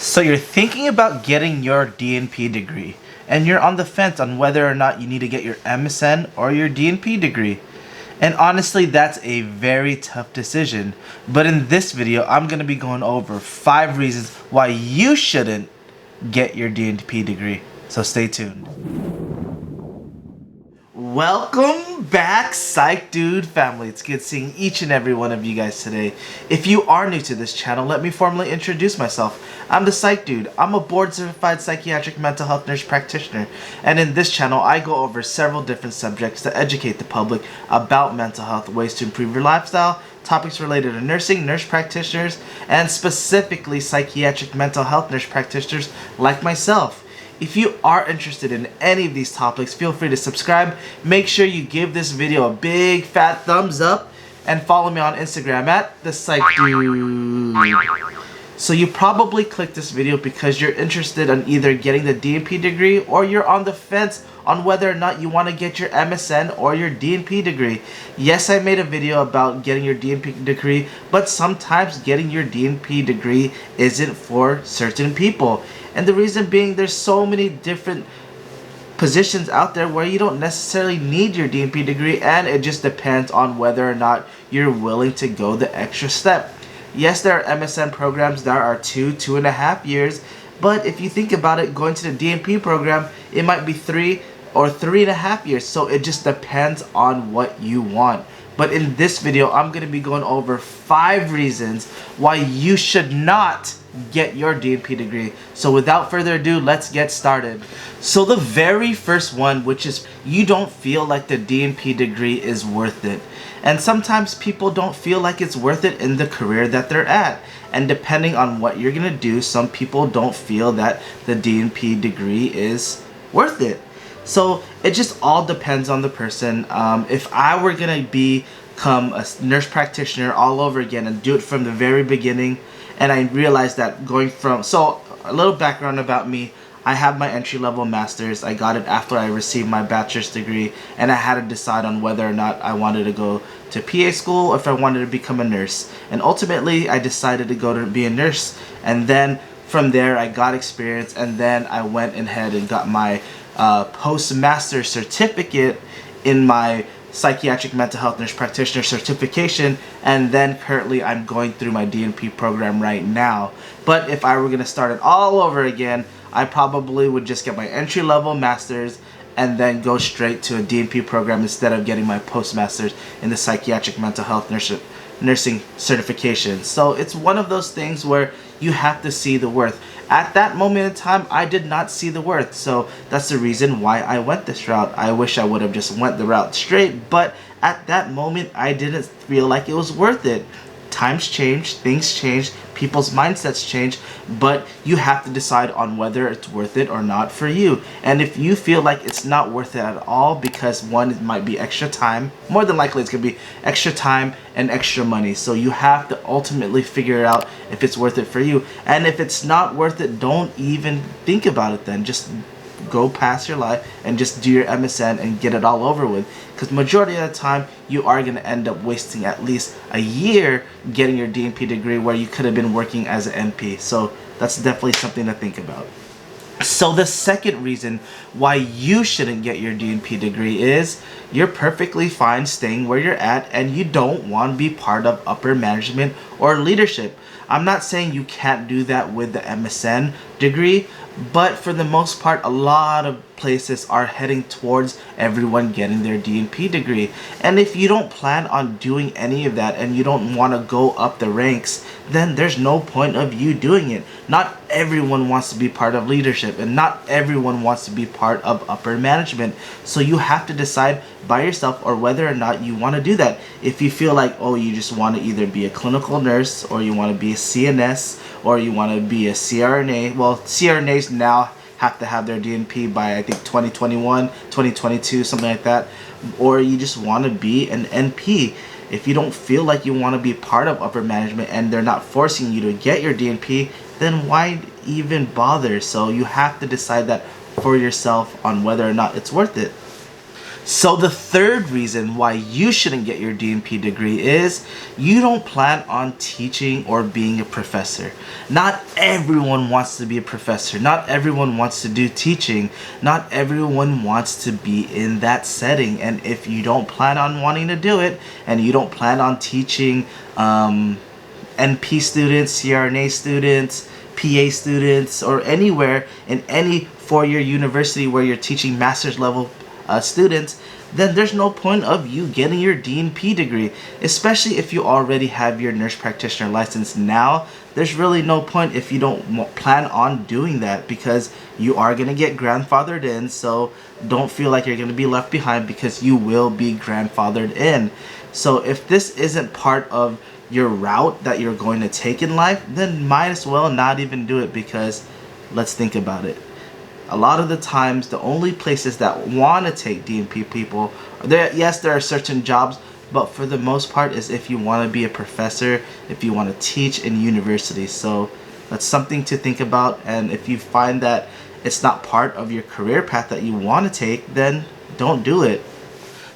So you're thinking about getting your DNP degree, and you're on the fence on whether or not you need to get your MSN or your DNP degree. And honestly, that's a very tough decision. But in this video, I'm going to be going over 5 reasons why you shouldn't get your DNP degree. So stay tuned. Welcome back, Psych Dude family. It's good seeing each and every one of you guys today. If you are new to this channel, let me formally introduce myself. I'm the Psych Dude. I'm a board-certified psychiatric mental health nurse practitioner, and in this channel, I go over several different subjects to educate the public about mental health, ways to improve your lifestyle, topics related to nursing, nurse practitioners, and specifically psychiatric mental health nurse practitioners like myself. If you are interested in any of these topics, feel free to subscribe. Make sure you give this video a big fat thumbs up and follow me on Instagram at the Psych Dude. So you probably clicked this video because you're interested in either getting the DNP degree or you're on the fence on whether or not you want to get your MSN or your DNP degree. Yes, I made a video about getting your DNP degree, but sometimes getting your DNP degree isn't for certain people. And the reason being, there's so many different positions out there where you don't necessarily need your DNP degree, and it just depends on whether or not you're willing to go the extra step. Yes, there are MSN programs that are 2.5 years, but if you think about it, going to the DNP program, it might be 3 or 3.5 years, so it just depends on what you want. But in this video, I'm going to be going over 5 reasons why you should not get your DNP degree. So without further ado, let's get started. So the very first one, which is you don't feel like the DNP degree is worth it. And sometimes people don't feel like it's worth it in the career that they're at. And depending on what you're going to do, some people don't feel that the DNP degree is worth it. So it just all depends on the person. If I were going to become a nurse practitioner all over again and do it from the very beginning, and I realized that going from, so a little background about me, I have my entry-level master's. I got it after I received my bachelor's degree, and I had to decide on whether or not I wanted to go to PA school or if I wanted to become a nurse. And ultimately, I decided to go to be a nurse, and then from there, I got experience, and then I went ahead and got my postmaster certificate in my psychiatric mental health nurse practitioner certification, and then currently I'm going through my DNP program right now. But if I were going to start it all over again, I probably would just get my entry-level master's and then go straight to a DNP program instead of getting my postmaster's in the psychiatric mental health nursing certification. So it's one of those things where you have to see the worth. At that moment in time, I did not see the worth, so that's the reason why I went this route. I wish I would have just went the route straight, but at that moment, I didn't feel like it was worth it. Times change, things change, people's mindsets change, but you have to decide on whether it's worth it or not for you. And if you feel like it's not worth it at all because one, it might be extra time, more than likely it's going to be extra time and extra money. So you have to ultimately figure out if it's worth it for you. And if it's not worth it, don't even think about it then. Just go past your life and just do your MSN and get it all over with. Because majority of the time, you are going to end up wasting at least a year getting your DNP degree where you could have been working as an NP. So that's definitely something to think about. So the second reason why you shouldn't get your DNP degree is you're perfectly fine staying where you're at and you don't want to be part of upper management or leadership. I'm not saying you can't do that with the MSN degree, but for the most part, a lot of places are heading towards everyone getting their DNP degree. And if you don't plan on doing any of that and you don't want to go up the ranks, then there's no point of you doing it. Not everyone wants to be part of leadership, and not everyone wants to be part of upper management. So you have to decide by yourself or whether or not you want to do that. If you feel like, oh, you just want to either be a clinical nurse or you want to be a CNS or you want to be a CRNA. Well, CRNAs now have to have their DNP by I think 2021, 2022, something like that. Or you just want to be an NP. If you don't feel like you want to be part of upper management and they're not forcing you to get your DNP, then why even bother? So you have to decide that for yourself on whether or not it's worth it. So the third reason why you shouldn't get your DNP degree is you don't plan on teaching or being a professor. Not everyone wants to be a professor. Not everyone wants to do teaching. Not everyone wants to be in that setting. And if you don't plan on wanting to do it, and you don't plan on teaching NP students, CRNA students, PA students, or anywhere in any four-year university where you're teaching master's level students, then there's no point of you getting your DNP degree. Especially if you already have your nurse practitioner license now, there's really no point if you don't plan on doing that, because you are going to get grandfathered in. So don't feel like you're going to be left behind, because you will be grandfathered in. So if this isn't part of your route that you're going to take in life, then might as well not even do it, because let's think about it. A lot of the times, the only places that want to take DNP people, yes, there are certain jobs, but for the most part is if you want to be a professor, if you want to teach in university. So that's something to think about. And if you find that it's not part of your career path that you want to take, then don't do it.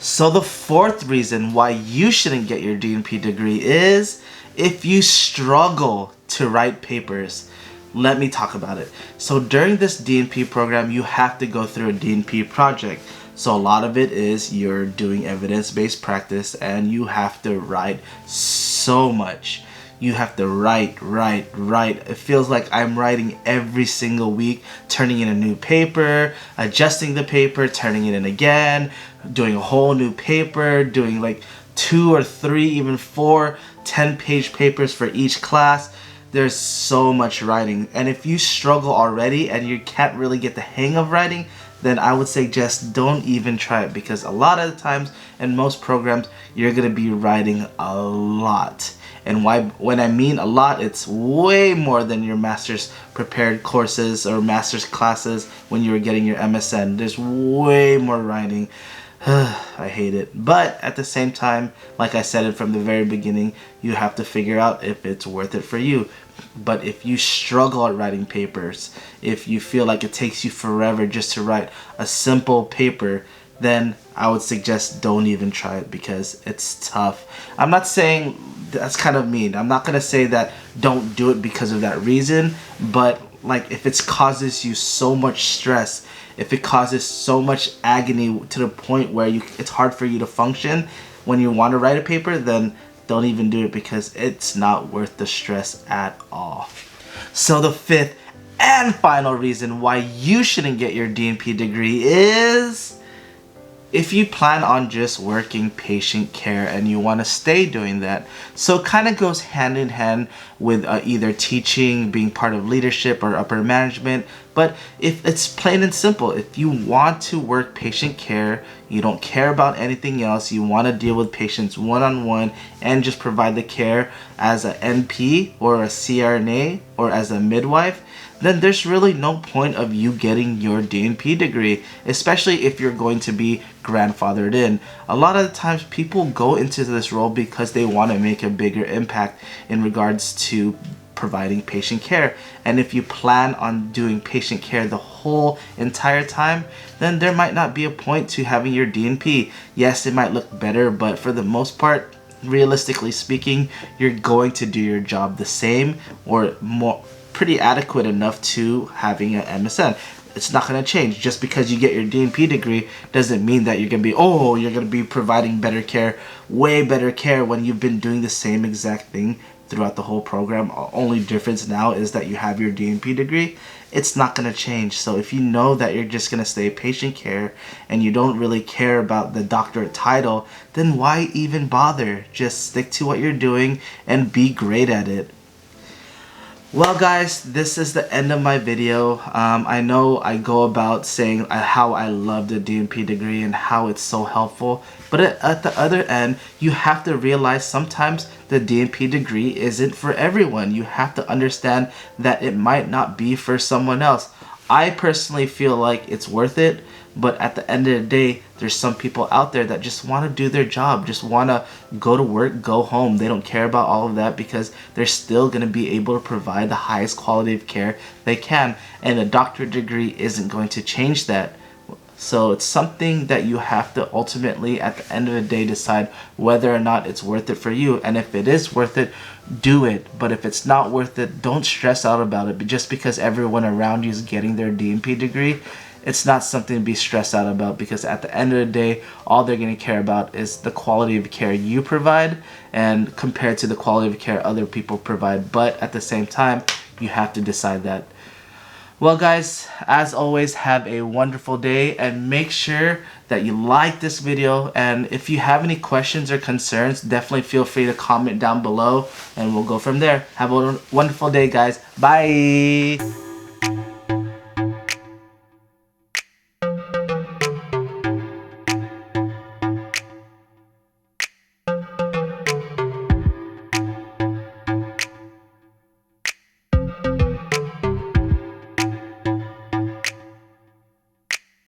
So the fourth reason why you shouldn't get your DNP degree is if you struggle to write papers. Let me talk about it. So during this DNP program, you have to go through a DNP project. So a lot of it is you're doing evidence-based practice, and you have to write so much. You have to write. It feels like I'm writing every single week, turning in a new paper, adjusting the paper, turning it in again, doing a whole new paper, doing like 2 or 3, even 4 10-page papers for each class. There's so much writing, and if you struggle already and you can't really get the hang of writing, then I would say just don't even try it, because a lot of the times in most programs you're going to be writing a lot. And when I mean a lot, it's way more than your master's prepared courses or master's classes when you were getting your MSN. There's way more writing. I hate it. But at the same time, like I said it from the very beginning, you have to figure out if it's worth it for you. But if you struggle at writing papers, if you feel like it takes you forever just to write a simple paper, then I would suggest don't even try it, because it's tough. I'm not saying that's kind of mean. I'm not going to say that don't do it because of that reason, but like if it causes you so much stress, if it causes so much agony to the point where it's hard for you to function when you want to write a paper, then don't even do it, because it's not worth the stress at all. So the fifth and final reason why you shouldn't get your DNP degree is if you plan on just working patient care and you want to stay doing that. So it kind of goes hand in hand with either teaching, being part of leadership or upper management. But if it's plain and simple, if you want to work patient care, you don't care about anything else, you want to deal with patients one-on-one and just provide the care as an NP or a CRNA or as a midwife, then there's really no point of you getting your DNP degree, especially if you're going to be grandfathered in. A lot of the times people go into this role because they want to make a bigger impact in regards to providing patient care. And if you plan on doing patient care the whole entire time, then there might not be a point to having your DNP. Yes, it might look better, but for the most part, realistically speaking, you're going to do your job the same or more, pretty adequate enough to having an MSN. It's not going to change. Just because you get your DNP degree doesn't mean that you're going to be providing better care, way better care, when you've been doing the same exact thing throughout the whole program. Only difference now is that you have your DNP degree. It's not going to change. So if you know that you're just going to stay patient care and you don't really care about the doctorate title, then why even bother? Just stick to what you're doing and be great at it. Well guys, this is the end of my video. I know I go about saying how I love the DNP degree and how it's so helpful, but at the other end, you have to realize sometimes the DNP degree isn't for everyone. You have to understand that it might not be for someone else. I personally feel like it's worth it, but at the end of the day, there's some people out there that just want to do their job, just want to go to work, go home. They don't care about all of that because they're still going to be able to provide the highest quality of care they can, and a doctorate degree isn't going to change that. So it's something that you have to ultimately, at the end of the day, decide whether or not it's worth it for you. And if it is worth it, do it. But if it's not worth it, don't stress out about it. But just because everyone around you is getting their DNP degree, it's not something to be stressed out about, because at the end of the day, all they're going to care about is the quality of care you provide and compared to the quality of care other people provide. But at the same time, you have to decide that. Well guys, as always, have a wonderful day, and make sure that you like this video. And if you have any questions or concerns, definitely feel free to comment down below and we'll go from there. Have a wonderful day, guys. Bye!